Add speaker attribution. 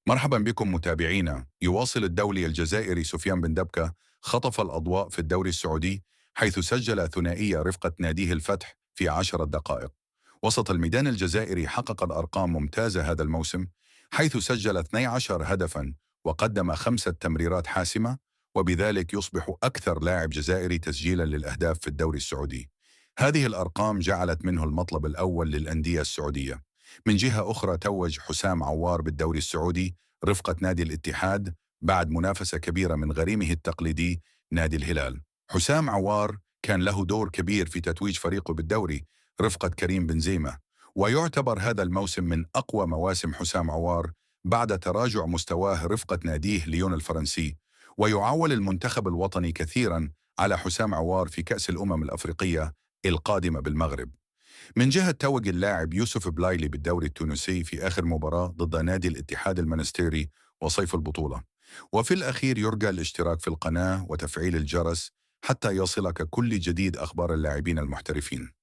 Speaker 1: مرحبا بكم متابعينا. يواصل الدولي الجزائري سفيان بن دبكة خطف الأضواء في الدوري السعودي، حيث سجل ثنائية رفقة ناديه الفتح في 10 دقائق. وسط الميدان الجزائري حقق الأرقام ممتازة هذا الموسم، حيث سجل 12 هدفا وقدم 5 تمريرات حاسمة، وبذلك يصبح أكثر لاعب جزائري تسجيلا للأهداف في الدوري السعودي. هذه الأرقام جعلت منه المطلب الأول للأندية السعودية. من جهة أخرى توج حسام عوار بالدوري السعودي رفقة نادي الاتحاد بعد منافسة كبيرة من غريمه التقليدي نادي الهلال. حسام عوار كان له دور كبير في تتويج فريقه بالدوري رفقة كريم بنزيما، ويعتبر هذا الموسم من أقوى مواسم حسام عوار بعد تراجع مستواه رفقة ناديه ليون الفرنسي. ويعول المنتخب الوطني كثيرا على حسام عوار في كأس الأمم الأفريقية القادمة بالمغرب. من جهة توج اللاعب يوسف بلايلي بالدوري التونسي في آخر مباراة ضد نادي الاتحاد المنستيري وصيف البطولة. وفي الأخير يرجى الاشتراك في القناة وتفعيل الجرس حتى يصلك كل جديد أخبار اللاعبين المحترفين.